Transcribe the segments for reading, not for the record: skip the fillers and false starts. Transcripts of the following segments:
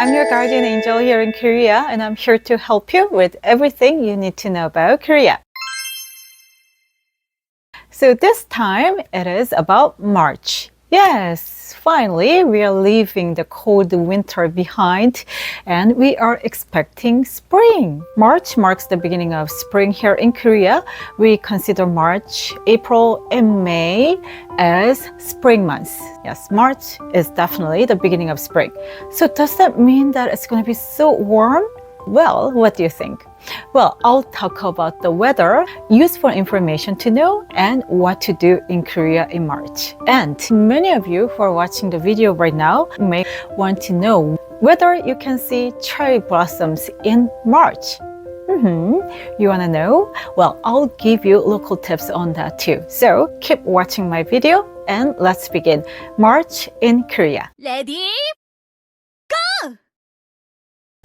I'm your guardian angel here in Korea, and I'm here to help you with everything you need to know about Korea. So this time it is about March. Yes, finally we are leaving the cold winter behind and we are expecting spring. March marks the beginning of spring here in Korea. We consider March, April, and May as spring months. Yes, March is definitely the beginning of spring. So does that mean that it's going to be so warm? Well, what do you think? Well, I'll talk about the weather, useful information to know, and what to do in Korea in March. And many of you who are watching the video right now may want to know whether you can see cherry blossoms in March. You want to know? Well, I'll give you local tips on that too. So keep watching my video and let's begin. March in Korea. Ready?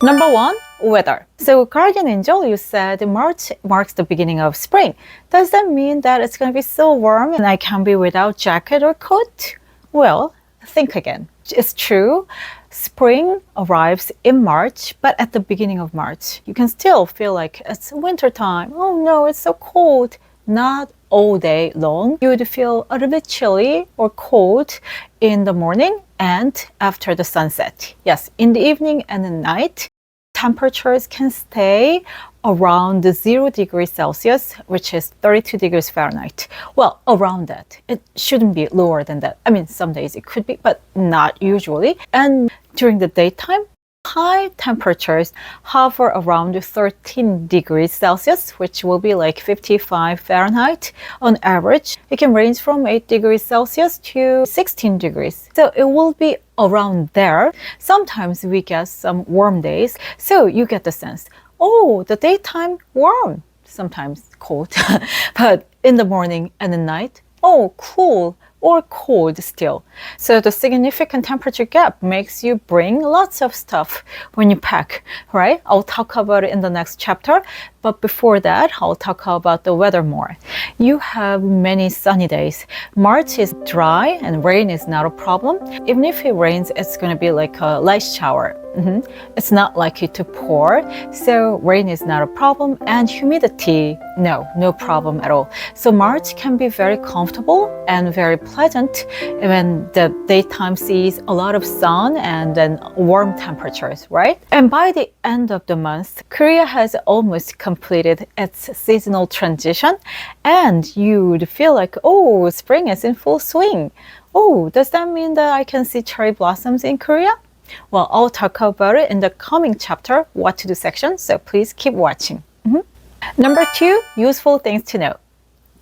Number 1, weather. So Guardian Angel, you said March marks the beginning of spring. Does that mean that it's going to be so warm and I can be without jacket or coat? Well, think again. It's true. Spring arrives in March, but at the beginning of March, you can still feel like it's winter time. Oh no, it's so cold. Not all day long. You would feel a little bit chilly or cold in the morning and after the sunset. Yes, in the evening and the night, temperatures can stay around 0 degrees Celsius, which is 32 degrees Fahrenheit. Well, around that. It shouldn't be lower than that. I mean, some days it could be, but not usually. And during the daytime, high temperatures hover around 13 degrees Celsius, which will be like 55 Fahrenheit on average. It can range from 8 degrees Celsius to 16 degrees. So it will be around there. Sometimes we get some warm days. So you get the sense, oh, the daytime warm, sometimes cold, but in the morning and the night, oh, cool or cold still. So the significant temperature gap makes you bring lots of stuff when you pack, right? I'll talk about it in the next chapter. But before that, I'll talk about the weather more. You have many sunny days. March is dry and rain is not a problem. Even if it rains, it's going to be like a light shower. It's not likely to pour, so rain is not a problem, and humidity, no problem at all. So March can be very comfortable and very pleasant when the daytime sees a lot of sun and then warm temperatures, right? And by the end of the month, Korea has almost completed its seasonal transition, and you would feel like, oh, spring is in full swing. Oh, does that mean that I can see cherry blossoms in Korea? Well, I'll talk about it in the coming chapter, what to do section, so please keep watching. Number 2, useful things to know.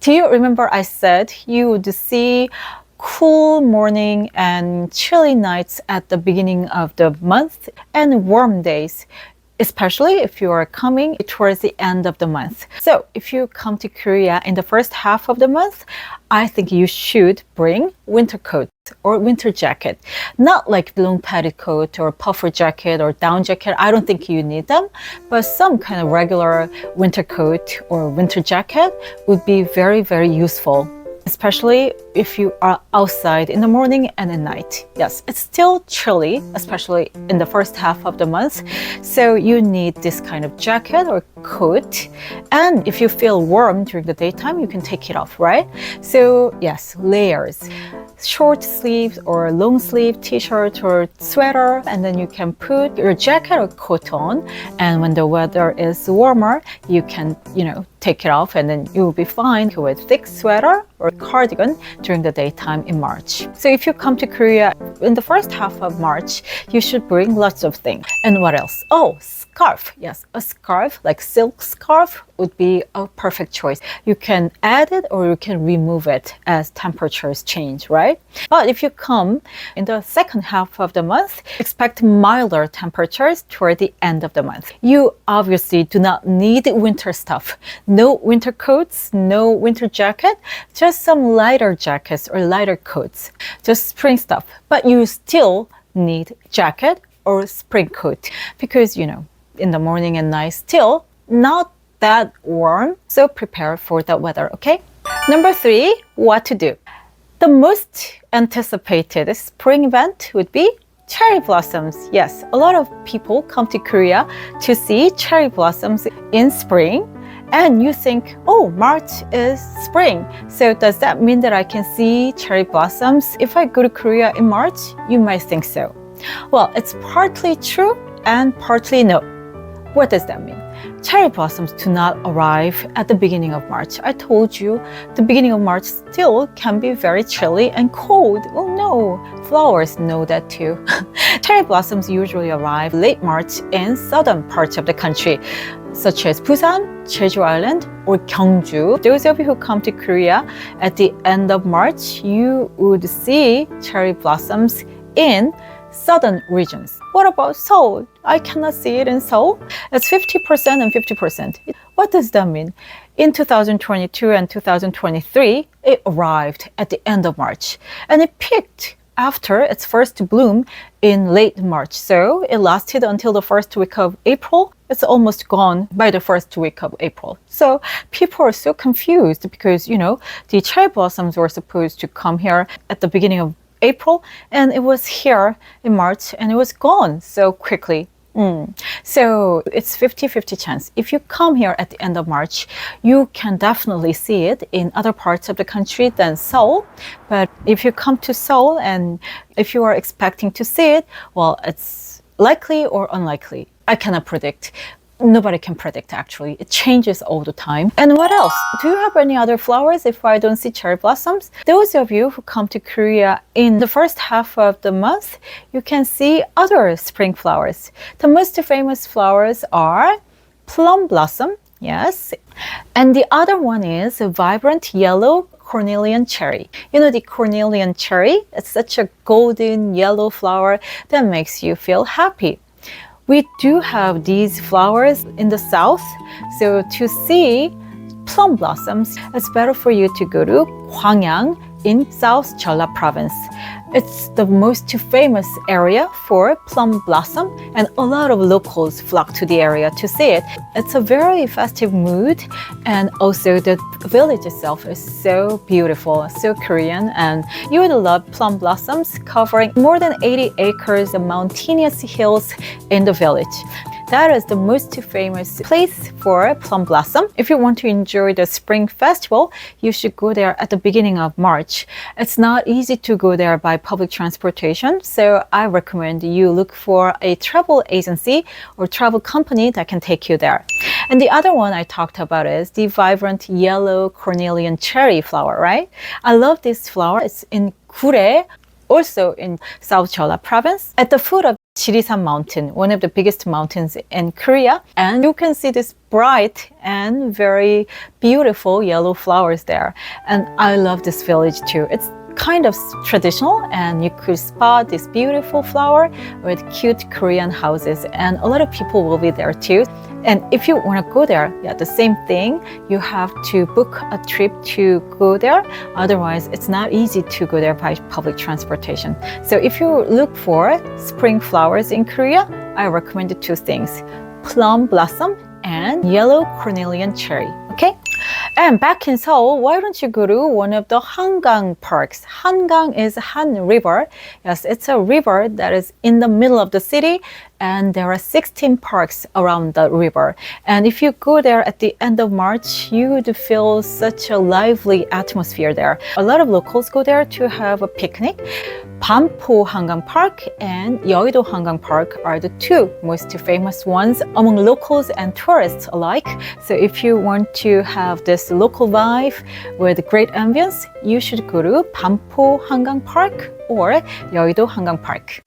Do you remember I said you would see cool morning and chilly nights at the beginning of the month and warm days, especially if you are coming towards the end of the month. So if you come to Korea in the first half of the month, I think you should bring winter coat or winter jacket. Not like long padded coat or puffer jacket or down jacket. I don't think you need them, but some kind of regular winter coat or winter jacket would be very, very useful, especially if you are outside in the morning and at night. Yes, it's still chilly, especially in the first half of the month. So you need this kind of jacket or coat. And if you feel warm during the daytime, you can take it off, right? So yes, layers. Short sleeves or long sleeve t-shirt or sweater, and then you can put your jacket or coat on, and when the weather is warmer you can take it off, and then you will be fine with thick sweater or cardigan during the daytime in March. So if you come to Korea in the first half of March, you should bring lots of things. And what else? Oh, scarf. Yes, a scarf, like silk scarf, would be a perfect choice. You can add it or you can remove it as temperatures change, right? But if you come in the second half of the month, expect milder temperatures toward the end of the month. You obviously do not need winter stuff. No winter coats, no winter jacket, just some lighter jackets or lighter coats, just spring stuff. But you still need jacket or spring coat because, in the morning and night, still not that warm. So prepare for the weather, okay? Number 3, what to do. The most anticipated spring event would be cherry blossoms. Yes, a lot of people come to Korea to see cherry blossoms in spring. And you think, oh, March is spring. So does that mean that I can see cherry blossoms if I go to Korea in March? You might think so. Well, it's partly true and partly no. What does that mean? Cherry blossoms do not arrive at the beginning of March. I told you the beginning of March still can be very chilly and cold. Oh no, flowers know that too. Cherry blossoms usually arrive late March in southern parts of the country, such as Busan, Jeju Island, or Gyeongju. Those of you who come to Korea at the end of March, you would see cherry blossoms in southern regions. What about Seoul? I cannot see it in Seoul. It's 50% and 50%. What does that mean? In 2022 and 2023, it arrived at the end of March, and it peaked after its first bloom in late March. So it lasted until the first week of April. It's almost gone by the first week of April. So people are so confused because, the cherry blossoms were supposed to come here at the beginning of April, and it was here in March, and it was gone so quickly. So it's 50-50 chance. If you come here at the end of March, you can definitely see it in other parts of the country than Seoul. But if you come to Seoul and if you are expecting to see it, well, it's likely or unlikely. I cannot predict. Nobody can predict, actually. It changes all the time. And what else? Do you have any other flowers if I don't see cherry blossoms? Those of you who come to Korea in the first half of the month, you can see other spring flowers. The most famous flowers are plum blossom, yes. And the other one is a vibrant yellow cornelian cherry. The cornelian cherry, it's such a golden yellow flower that makes you feel happy. We do have these flowers in the south, so to see plum blossoms, it's better for you to go to Gwangyang in South Jeolla province. It's the most famous area for plum blossom, and a lot of locals flock to the area to see it. It's a very festive mood, and also the village itself is so beautiful, so Korean, and you would love plum blossoms covering more than 80 acres of mountainous hills in the village. That is the most famous place for plum blossom. If you want to enjoy the spring festival, you should go there at the beginning of March. It's not easy to go there by public transportation, so I recommend you look for a travel agency or travel company that can take you there. And the other one I talked about is the vibrant yellow cornelian cherry flower, right? I love this flower. It's in Gure, also in South Jeolla province, at the foot of Jirisan mountain, one of the biggest mountains in Korea. And you can see this bright and very beautiful yellow flowers there. And I love this village too. It's kind of traditional, and you could spot this beautiful flower with cute Korean houses, and a lot of people will be there too. And if you want to go there, the same thing, you have to book a trip to go there. Otherwise, it's not easy to go there by public transportation. So if you look for spring flowers in Korea, I recommend the two things: plum blossom and yellow cornelian cherry. Okay? And back in Seoul, why don't you go to one of the Hangang parks? Hangang is Han River. Yes, it's a river that is in the middle of the city, and there are 16 parks around the river. And if you go there at the end of March, you would feel such a lively atmosphere there. A lot of locals go there to have a picnic. Bampo Hangang Park and Yeouido Hangang Park are the two most famous ones among locals and tourists alike. So if you want to have this local vibe with great ambience, you should go to Bampo Hangang Park or Yeouido Hangang Park.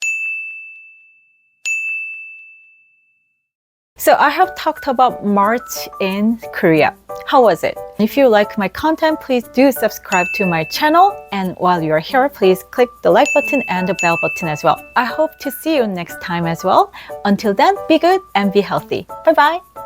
So I have talked about March in Korea. How was it? If you like my content, please do subscribe to my channel. And while you're here, please click the like button and the bell button as well. I hope to see you next time as well. Until then, be good and be healthy. Bye-bye.